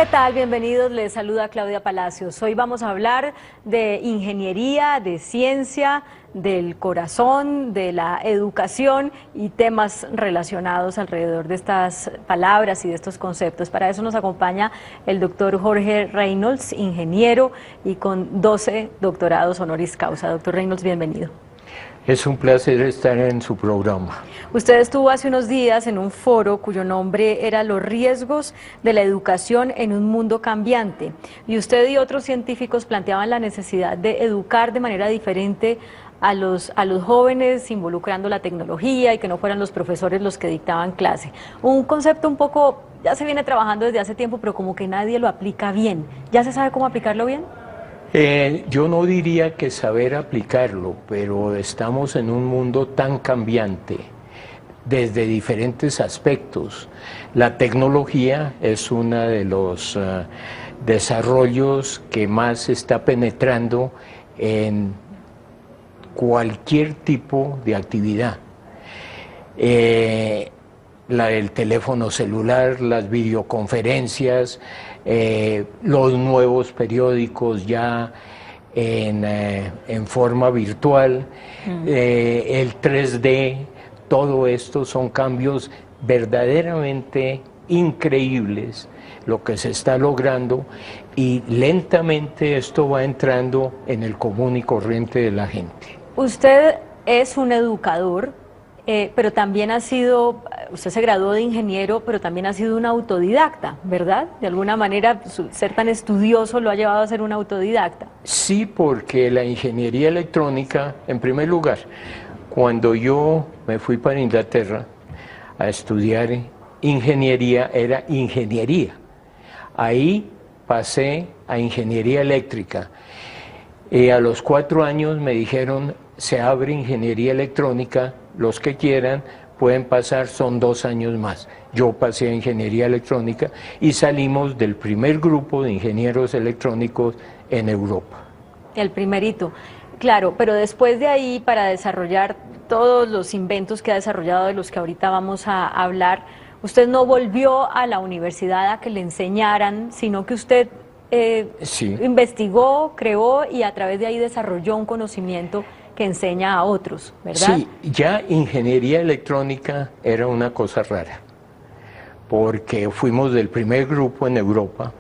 ¿Qué tal? Bienvenidos, les saluda Claudia Palacios. Hoy vamos a hablar de ingeniería, de ciencia, del corazón, de la educación y temas relacionados alrededor de estas palabras y de estos conceptos. Para eso nos acompaña el doctor Jorge Reynolds, ingeniero y con 12 doctorados honoris causa. Doctor Reynolds, bienvenido. Es un placer estar en su programa. Usted estuvo hace unos días en un foro cuyo nombre era Los riesgos de la educación en un mundo cambiante. Y usted y otros científicos planteaban la necesidad de educar de manera diferente a los jóvenes, involucrando la tecnología y que no fueran los profesores los que dictaban clase. Un concepto un poco, ya se viene trabajando desde hace tiempo, pero como que nadie lo aplica bien. ¿Ya se sabe cómo aplicarlo bien? Yo no diría que saber aplicarlo, pero estamos en un mundo tan cambiante desde diferentes aspectos. La tecnología es uno de los desarrollos que más está penetrando en cualquier tipo de actividad. El teléfono celular, las videoconferencias, los nuevos periódicos ya en forma virtual, el 3D, todo esto son cambios verdaderamente increíbles lo que se está logrando y lentamente esto va entrando en el común y corriente de la gente. Usted es un educador, pero también usted se graduó de ingeniero, pero también ha sido un autodidacta, ¿verdad? De alguna manera, ser tan estudioso lo ha llevado a ser un autodidacta. Sí, porque la ingeniería electrónica, en primer lugar, cuando yo me fui para Inglaterra a estudiar ingeniería, era ingeniería. Ahí pasé a ingeniería eléctrica. A los 4 años me dijeron, se abre ingeniería electrónica, los que quieran pueden pasar, son 2 años más. Yo pasé a ingeniería electrónica y salimos del primer grupo de ingenieros electrónicos en Europa. El primerito, claro, pero después de ahí, para desarrollar todos los inventos que ha desarrollado, de los que ahorita vamos a hablar, usted no volvió a la universidad a que le enseñaran, sino que usted sí, investigó, creó y a través de ahí desarrolló un conocimiento que enseña a otros, ¿verdad? Sí, ya ingeniería electrónica era una cosa rara, porque fuimos del primer grupo en Europa,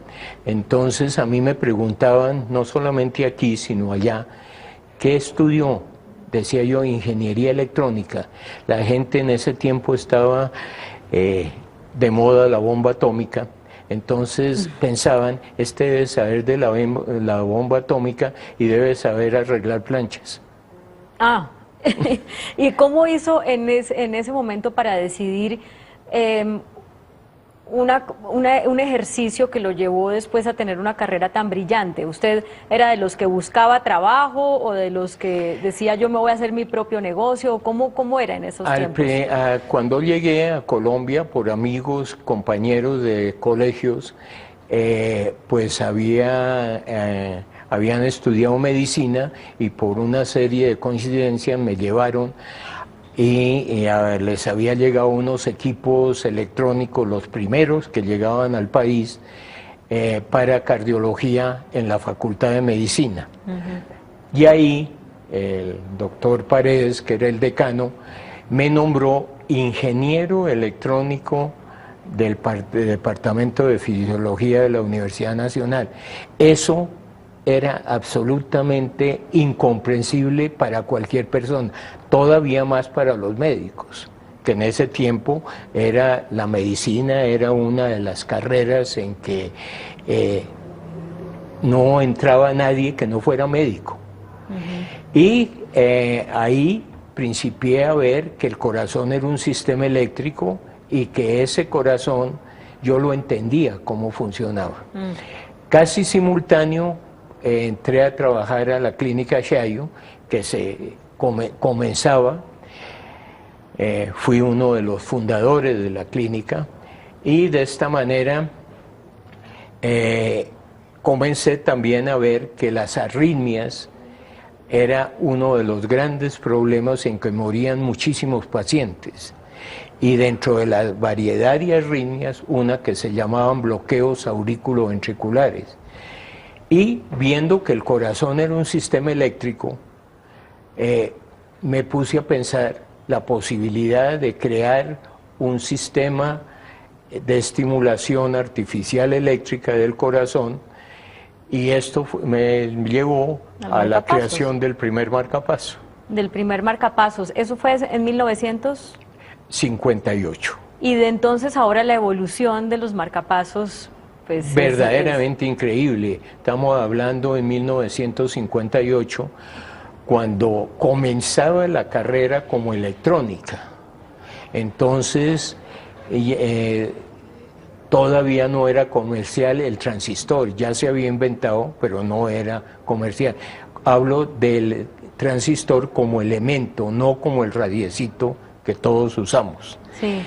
entonces a mí me preguntaban, no solamente aquí, sino allá, ¿qué estudió? Decía yo, ingeniería electrónica. La gente en ese tiempo estaba de moda la bomba atómica, entonces pensaban, este debe saber de la bomba atómica y debe saber arreglar planchas. Ah, ¿y cómo hizo en ese momento para decidir un ejercicio que lo llevó después a tener una carrera tan brillante? ¿Usted era de los que buscaba trabajo o de los que decía yo me voy a hacer mi propio negocio? ¿Cómo era en esos tiempos? Cuando llegué a Colombia por amigos, compañeros de colegios, pues habían estudiado medicina y por una serie de coincidencias me llevaron y les había llegado unos equipos electrónicos, los primeros que llegaban al país, para cardiología en la Facultad de Medicina. Y ahí el doctor Paredes, que era el decano, me nombró ingeniero electrónico del Departamento de Fisiología de la Universidad Nacional. Eso era absolutamente incomprensible para cualquier persona, todavía más para los médicos, que en ese tiempo la medicina era una de las carreras en que no entraba nadie que no fuera médico. Y ahí principié a ver que el corazón era un sistema eléctrico y que ese corazón yo lo entendía cómo funcionaba. Casi simultáneo entré a trabajar a la clínica Chayo, que se comenzaba, fui uno de los fundadores de la clínica y de esta manera comencé también a ver que las arritmias era uno de los grandes problemas en que morían muchísimos pacientes. y dentro de la variedad de arritmias, una que se llamaban bloqueos auriculoventriculares. Y viendo que el corazón era un sistema eléctrico, me puse a pensar la posibilidad de crear un sistema de estimulación artificial eléctrica del corazón, y esto me llevó a la creación del primer marcapaso. Del primer marcapasos, ¿eso fue en 1958. Y de entonces ahora la evolución de los marcapasos, pues... Verdaderamente increíble. Estamos hablando en 1958, cuando comenzaba la carrera como electrónica. Entonces, todavía no era comercial el transistor, ya se había inventado, pero no era comercial. Hablo del transistor como elemento, no como el radiecito que todos usamos. Sí.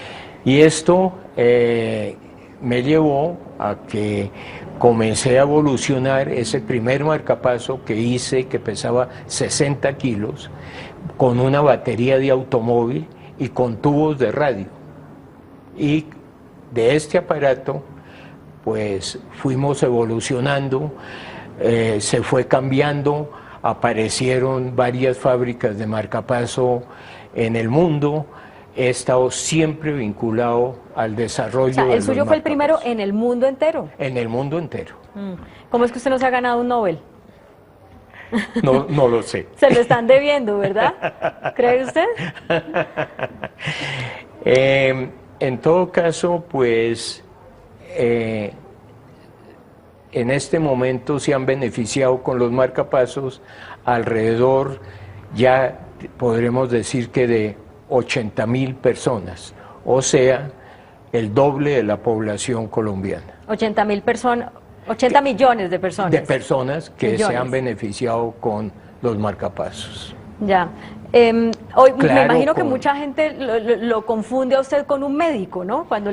Y esto me llevó a que comencé a evolucionar ese primer marcapaso que hice, que pesaba 60 kilos, con una batería de automóvil y con tubos de radio. Y de este aparato, pues fuimos evolucionando, se fue cambiando, aparecieron varias fábricas de marcapaso en el mundo. He estado siempre vinculado al desarrollo. O sea, el suyo fue el primero en el mundo entero. En el mundo entero. ¿Cómo es que usted no se ha ganado un Nobel? No, no lo sé. Se lo están debiendo, ¿verdad? ¿Cree usted? En todo caso, pues, en este momento se han beneficiado con los marcapasos alrededor, ya podremos decir que de 80.000 personas, o sea, el doble de la población colombiana. 80.000 personas, 80 millones de personas. De personas que se han beneficiado con los marcapasos. Ya. Hoy Claro, me imagino que mucha gente lo confunde a usted con un médico, ¿no? Cuando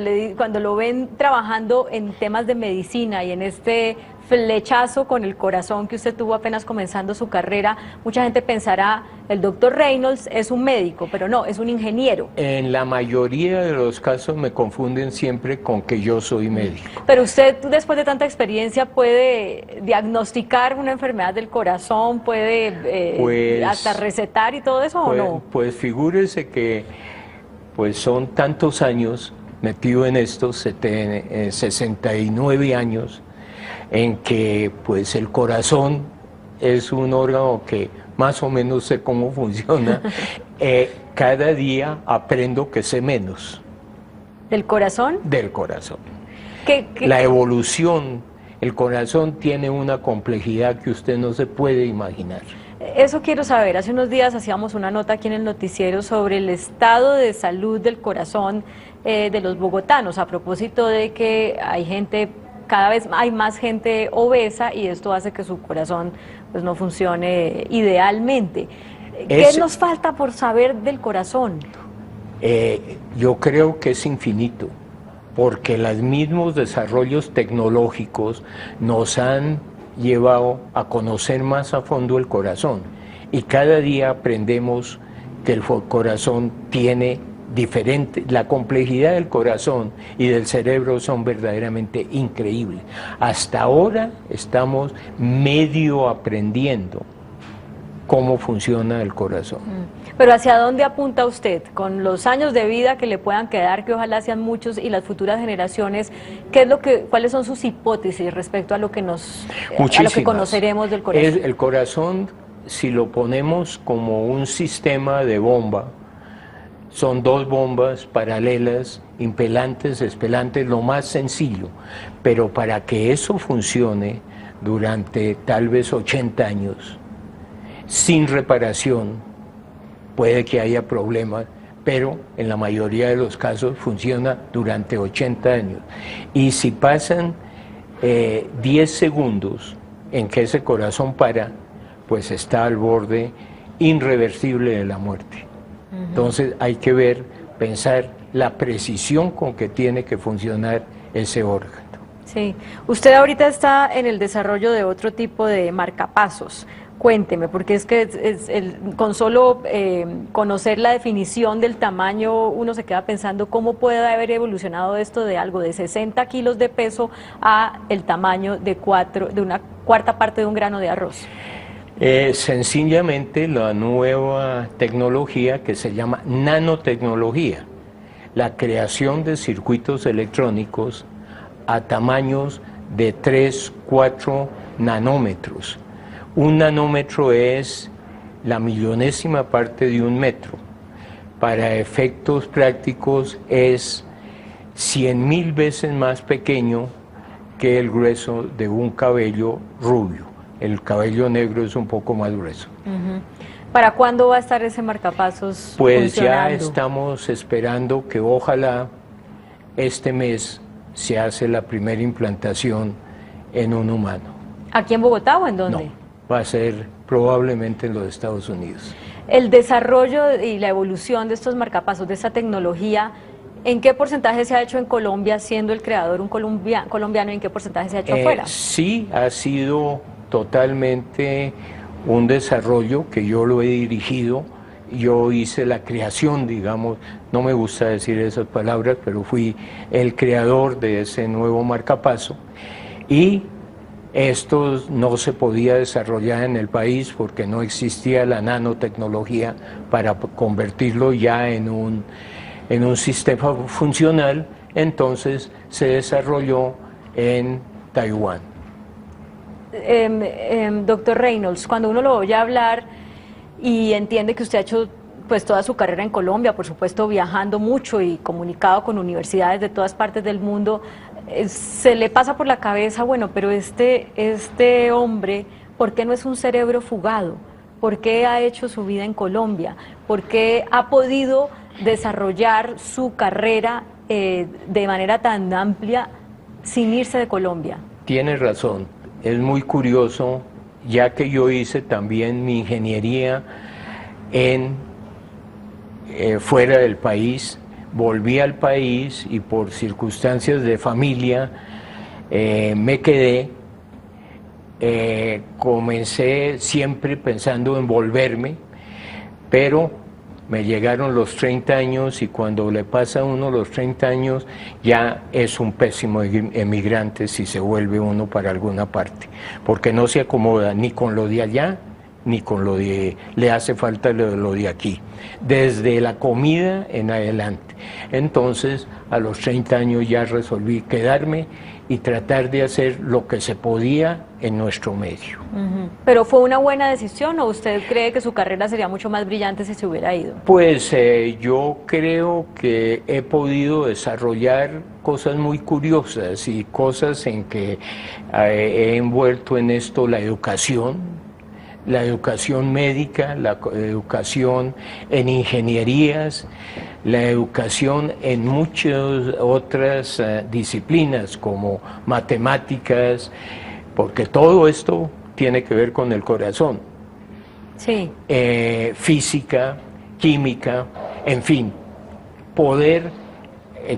lo ven trabajando en temas de medicina y en este flechazo con el corazón que usted tuvo apenas comenzando su carrera, mucha gente pensará, el doctor Reynolds es un médico, pero no, es un ingeniero. En la mayoría de los casos me confunden siempre con que yo soy médico. Pero usted, después de tanta experiencia, puede diagnosticar una enfermedad del corazón, puede hasta recetar y todo eso, ¿o no? Pues figúrese que pues son tantos años metido en esto, 69 años, en que pues el corazón es un órgano que más o menos sé cómo funciona. Cada día aprendo que sé menos. ¿Del corazón? Del corazón. ¿Qué? La evolución, el corazón tiene una complejidad que usted no se puede imaginar. Eso quiero saber. Hace unos días hacíamos una nota aquí en el noticiero sobre el estado de salud del corazón de los bogotanos, a propósito de que hay gente, cada vez hay más gente obesa y esto hace que su corazón pues no funcione idealmente. ¿Qué nos falta por saber del corazón? Yo creo que es infinito, porque los mismos desarrollos tecnológicos nos han llevado a conocer más a fondo el corazón, y cada día aprendemos que el corazón tiene diferente, la complejidad del corazón y del cerebro son verdaderamente increíbles. Hasta ahora estamos medio aprendiendo cómo funciona el corazón. Pero ¿hacia dónde apunta usted? Con los años de vida que le puedan quedar, que ojalá sean muchos, y las futuras generaciones, ¿cuáles son sus hipótesis respecto a lo que conoceremos del corazón? El corazón, si lo ponemos como un sistema de bomba, son dos bombas paralelas, impelantes, expelantes, lo más sencillo, pero para que eso funcione durante tal vez 80 años, sin reparación, puede que haya problemas, pero en la mayoría de los casos funciona durante 80 años. Y si pasan 10 segundos en que ese corazón para, pues está al borde irreversible de la muerte. Entonces hay que pensar la precisión con que tiene que funcionar ese órgano. Sí, usted ahorita está en el desarrollo de otro tipo de marcapasos. Cuénteme, porque es que con solo conocer la definición del tamaño, uno se queda pensando cómo puede haber evolucionado esto de algo de 60 kilos de peso a el tamaño de una cuarta parte de un grano de arroz. Sencillamente la nueva tecnología que se llama nanotecnología, la creación de circuitos electrónicos a tamaños de 3, 4 nanómetros. Un nanómetro es la millonésima parte de un metro. Para efectos prácticos es 100.000 veces más pequeño que el grueso de un cabello rubio. El cabello negro es un poco más grueso. ¿Para cuándo va a estar ese marcapasos Pues funcionando? ya estamos esperando que ojalá este mes se hace la primera implantación en un humano. ¿Aquí en Bogotá o en dónde? No, va a ser probablemente en los Estados Unidos. El desarrollo y la evolución de estos marcapasos, de esta tecnología, ¿en qué porcentaje se ha hecho en Colombia, siendo el creador un colombiano, y en qué porcentaje se ha hecho afuera? Sí, ha sido totalmente un desarrollo que yo lo he dirigido. Yo hice la creación, digamos, no me gusta decir esas palabras, pero fui el creador de ese nuevo marcapaso. Y esto no se podía desarrollar en el país porque no existía la nanotecnología para convertirlo ya en un sistema funcional. Entonces se desarrolló en Taiwán. Doctor Reynolds, cuando uno lo oye hablar y entiende que usted ha hecho pues toda su carrera en Colombia, por supuesto viajando mucho y comunicado con universidades de todas partes del mundo, se le pasa por la cabeza, bueno, pero este hombre, ¿por qué no es un cerebro fugado? ¿Por qué ha hecho su vida en Colombia? ¿Por qué ha podido desarrollar su carrera de manera tan amplia sin irse de Colombia? Tiene razón, es muy curioso, ya que yo hice también mi ingeniería fuera del país. Volví al país y por circunstancias de familia me quedé. Comencé siempre pensando en volverme, pero me llegaron los 30 años y cuando le pasa a uno los 30 años ya es un pésimo emigrante si se vuelve uno para alguna parte, porque no se acomoda ni con lo de allá ni con lo de, le hace falta lo de aquí, desde la comida en adelante. Entonces, a los 30 años ya resolví quedarme y tratar de hacer lo que se podía en nuestro medio. ¿Pero fue una buena decisión o usted cree que su carrera sería mucho más brillante si se hubiera ido? Pues yo creo que he podido desarrollar cosas muy curiosas y cosas en que he envuelto en esto la educación médica, la educación en ingenierías, la educación en muchas otras disciplinas como matemáticas, porque todo esto tiene que ver con el corazón. Sí. Física, química, en fin, poder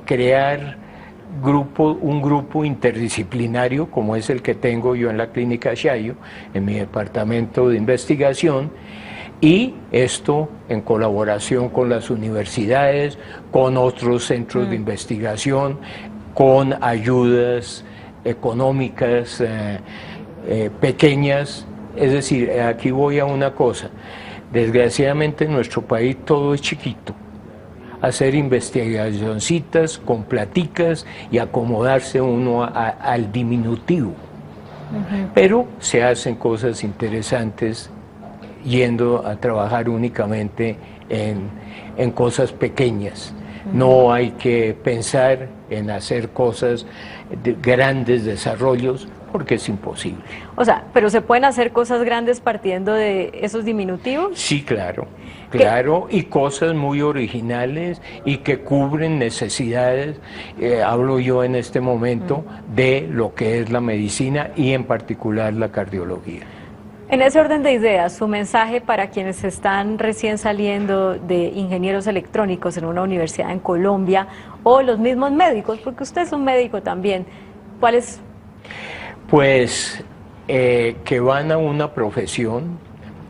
crear un grupo interdisciplinario como es el que tengo yo en la Clínica Chayo, en mi departamento de investigación, y esto en colaboración con las universidades, con otros centros de investigación, con ayudas económicas pequeñas. Es decir, aquí voy a una cosa, desgraciadamente en nuestro país todo es chiquito. Hacer investigacioncitas con platicas y acomodarse uno al diminutivo. Pero se hacen cosas interesantes yendo a trabajar únicamente en cosas pequeñas. No hay que pensar en hacer cosas de grandes desarrollos porque es imposible. O sea, ¿pero se pueden hacer cosas grandes partiendo de esos diminutivos? Sí, claro, claro, y cosas muy originales y que cubren necesidades, hablo yo en este momento, de lo que es la medicina y en particular la cardiología. En ese orden de ideas, su mensaje para quienes están recién saliendo de ingenieros electrónicos en una universidad en Colombia o los mismos médicos, porque usted es un médico también, ¿Cuáles? Pues que van a una profesión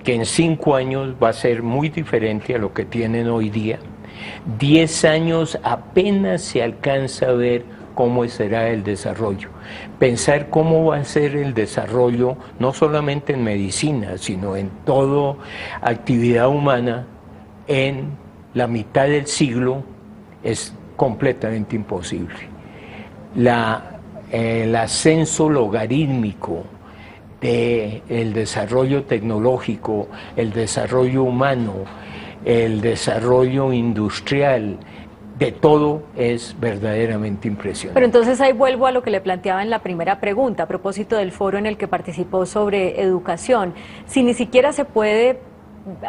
que en 5 años va a ser muy diferente a lo que tienen hoy día. 10 años apenas se alcanza a ver cómo será el desarrollo. Pensar cómo va a ser el desarrollo, no solamente en medicina, sino en toda actividad humana, en la mitad del siglo, es completamente imposible. El ascenso logarítmico del desarrollo tecnológico, el desarrollo humano, el desarrollo industrial, de todo es verdaderamente impresionante. Pero entonces ahí vuelvo a lo que le planteaba en la primera pregunta, a propósito del foro en el que participó sobre educación. Si ni siquiera se puede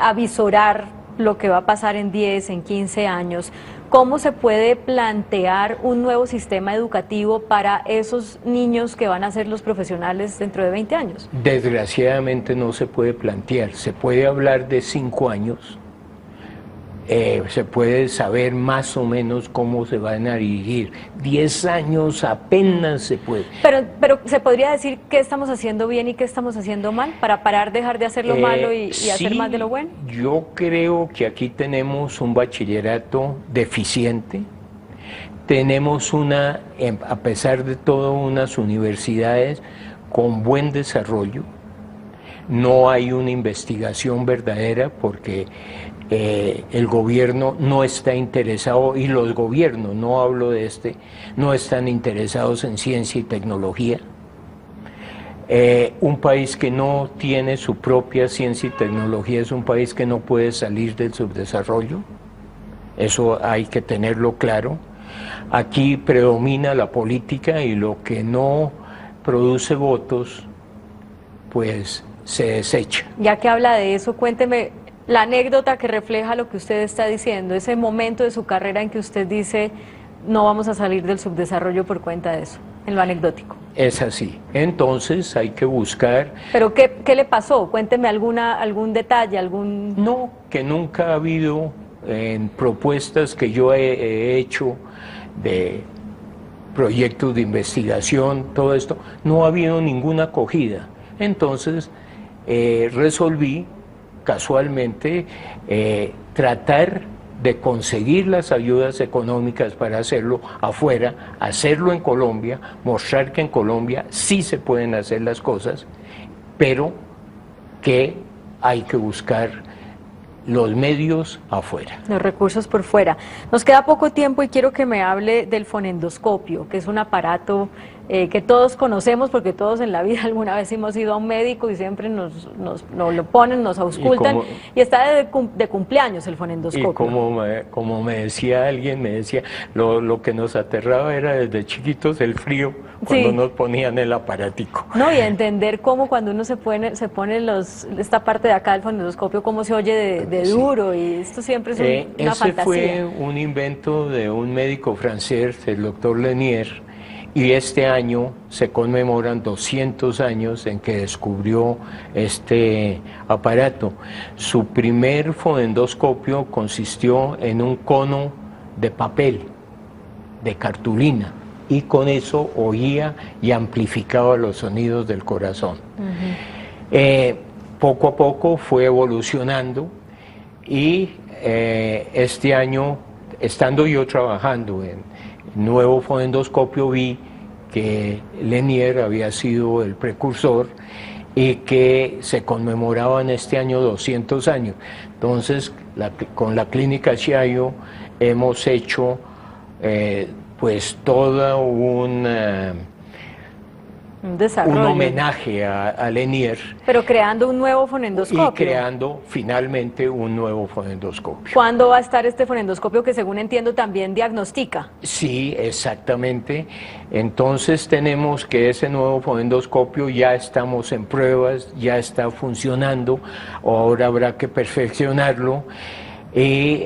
avisorar lo que va a pasar en 10, en 15 años, ¿cómo se puede plantear un nuevo sistema educativo para esos niños que van a ser los profesionales dentro de 20 años? Desgraciadamente no se puede plantear, se puede hablar de 5 años, se puede saber más o menos cómo se van a dirigir. 10 años apenas se puede. Pero ¿se podría decir qué estamos haciendo bien y qué estamos haciendo mal para parar, dejar de hacer lo malo y hacer más de lo bueno? Yo creo que aquí tenemos un bachillerato deficiente, tenemos a pesar de todo, unas universidades con buen desarrollo, no hay una investigación verdadera porque el gobierno no está interesado, y los gobiernos, no hablo de no están interesados en ciencia y tecnología. Un país que no tiene su propia ciencia y tecnología es un país que no puede salir del subdesarrollo, eso hay que tenerlo claro. Aquí predomina la política y lo que no produce votos, pues se desecha. Ya que habla de eso, cuénteme la anécdota que refleja lo que usted está diciendo, ese momento de su carrera en que usted dice no vamos a salir del subdesarrollo por cuenta de eso, en lo anecdótico. Es así, entonces hay que buscar... ¿Pero qué le pasó? Cuénteme algún detalle, algún... No, que nunca ha habido en propuestas que yo he hecho de proyectos de investigación, todo esto, no ha habido ninguna acogida. Entonces resolví casualmente tratar de conseguir las ayudas económicas para hacerlo afuera, hacerlo en Colombia, mostrar que en Colombia sí se pueden hacer las cosas, pero que hay que buscar los medios afuera. Los recursos por fuera. Nos queda poco tiempo y quiero que me hable del fonendoscopio, que es un aparato que todos conocemos porque todos en la vida alguna vez hemos ido a un médico y siempre nos lo ponen, nos auscultan y está de cumpleaños el fonendoscopio. Y como me decía alguien, lo que nos aterraba era desde chiquitos el frío cuando nos ponían el aparatico. No, y entender cómo cuando uno se pone esta parte de acá del fonendoscopio, cómo se oye de duro, y esto siempre es una fantasía. Ese fue un invento de un médico francés, el doctor Lanier, y este año se conmemoran 200 años en que descubrió este aparato. Su primer fonendoscopio consistió en un cono de papel, de cartulina, y con eso oía y amplificaba los sonidos del corazón. Poco a poco fue evolucionando y este año, estando yo trabajando en nuevo fonendoscopio, vi que Lanier había sido el precursor y que se conmemoraban este año 200 años. Entonces, con la clínica Chayo hemos hecho pues toda un homenaje a Lanier. Pero creando un nuevo fonendoscopio. Y creando finalmente un nuevo fonendoscopio. ¿Cuándo va a estar este fonendoscopio que, según entiendo, también diagnostica? Sí, exactamente. Entonces tenemos que ese nuevo fonendoscopio ya estamos en pruebas, ya está funcionando, ahora habrá que perfeccionarlo. Y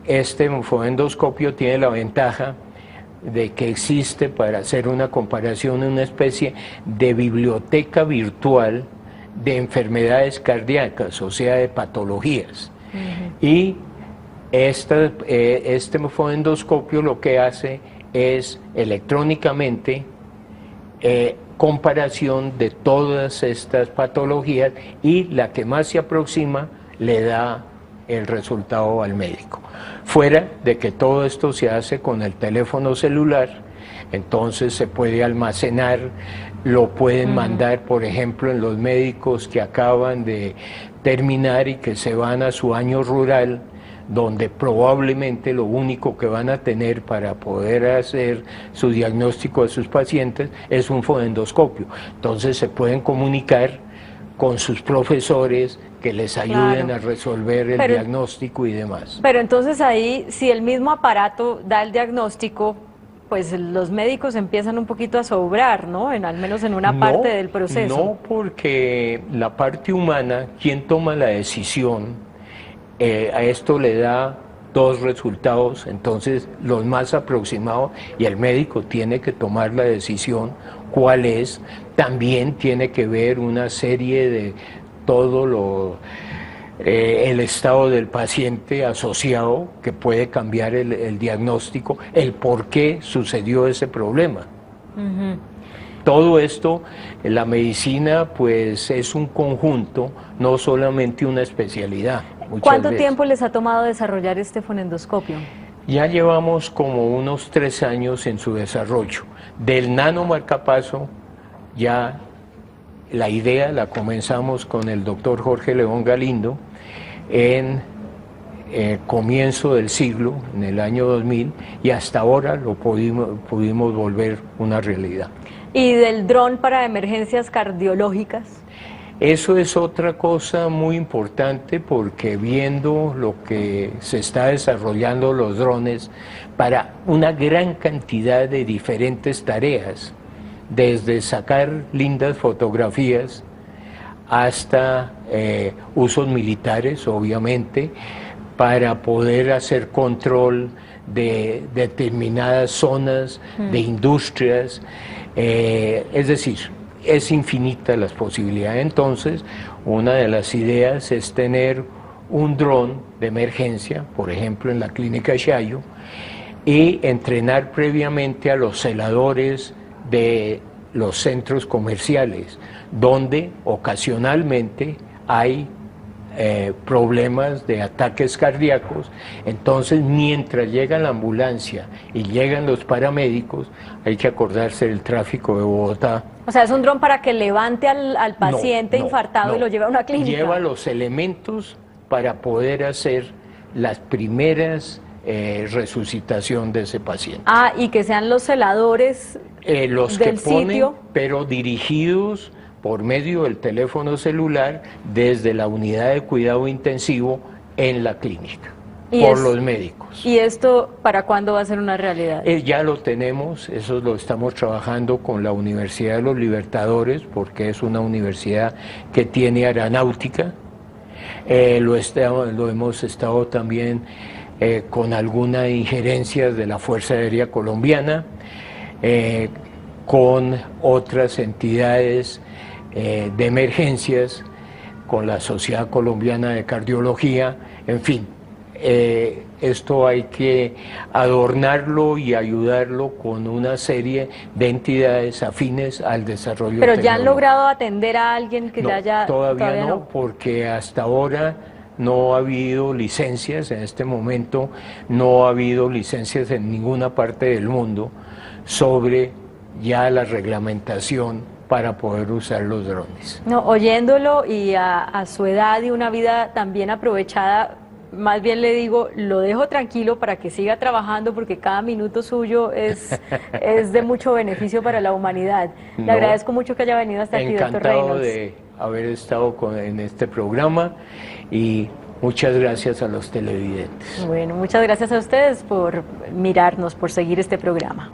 este fonendoscopio tiene la ventaja de que existe, para hacer una comparación, una especie de biblioteca virtual de enfermedades cardíacas, o sea, de patologías. Y este fonendoscopio lo que hace es electrónicamente comparación de todas estas patologías y la que más se aproxima le da el resultado al médico. Fuera de que todo esto se hace con el teléfono celular, entonces se puede almacenar, lo pueden mandar, por ejemplo, en los médicos que acaban de terminar y que se van a su año rural, donde probablemente lo único que van a tener para poder hacer su diagnóstico de sus pacientes es un fonendoscopio. Entonces se pueden comunicar con sus profesores que les ayuden a resolver el diagnóstico y demás. Pero entonces ahí, si el mismo aparato da el diagnóstico, pues los médicos empiezan un poquito a sobrar, ¿no? Al menos en una parte del proceso. No, porque la parte humana, quien toma la decisión, a esto le da dos resultados, entonces los más aproximados, y el médico tiene que tomar la decisión cuál es. También tiene que ver una serie de todo el estado del paciente asociado, que puede cambiar el diagnóstico, el por qué sucedió ese problema. Todo esto, la medicina pues es un conjunto, no solamente una especialidad. ¿Cuánto tiempo les ha tomado desarrollar este fonendoscopio? Ya llevamos como unos 3 años en su desarrollo. Del nanomarcapaso, ya la idea la comenzamos con el doctor Jorge León Galindo en comienzo del siglo, en el año 2000, y hasta ahora lo pudimos volver una realidad. ¿Y del dron para emergencias cardiológicas? Eso es otra cosa muy importante, porque viendo lo que se está desarrollando los drones para una gran cantidad de diferentes tareas, desde sacar lindas fotografías hasta usos militares, obviamente, para poder hacer control de determinadas zonas, de industrias, es decir, es infinita las posibilidades. Entonces, una de las ideas es tener un dron de emergencia, por ejemplo en la clínica Chayo, y entrenar previamente a los celadores de los centros comerciales, donde ocasionalmente hay problemas de ataques cardíacos. Entonces, mientras llega la ambulancia y llegan los paramédicos, hay que acordarse del tráfico de Bogotá. O sea, es un dron para que levante al paciente infartado y lo lleve a una clínica. Lleva los elementos para poder hacer las primeras resucitación de ese paciente. Ah, y que sean los celadores los del que ponen, sitio, pero dirigidos por medio del teléfono celular desde la unidad de cuidado intensivo en la clínica, por los médicos. ¿Y esto para cuándo va a ser una realidad? Ya lo tenemos, eso lo estamos trabajando con la Universidad de los Libertadores, porque es una universidad que tiene aeronáutica. Lo hemos estado también con algunas injerencias de la Fuerza Aérea Colombiana, con otras entidades de emergencias, con la Sociedad Colombiana de Cardiología, en fin. Esto hay que adornarlo y ayudarlo con una serie de entidades afines al desarrollo. ¿Pero ya han logrado atender a alguien que ya todavía no, porque hasta ahora no ha habido licencias, en este momento no ha habido licencias en ninguna parte del mundo sobre ya la reglamentación para poder usar los drones. No, oyéndolo y a su edad y una vida también aprovechada, más bien le digo, lo dejo tranquilo para que siga trabajando, porque cada minuto suyo es de mucho beneficio para la humanidad. Le agradezco mucho que haya venido hasta aquí, doctor Reynolds. Encantado de haber estado en este programa, y muchas gracias a los televidentes. Bueno, muchas gracias a ustedes por mirarnos, por seguir este programa.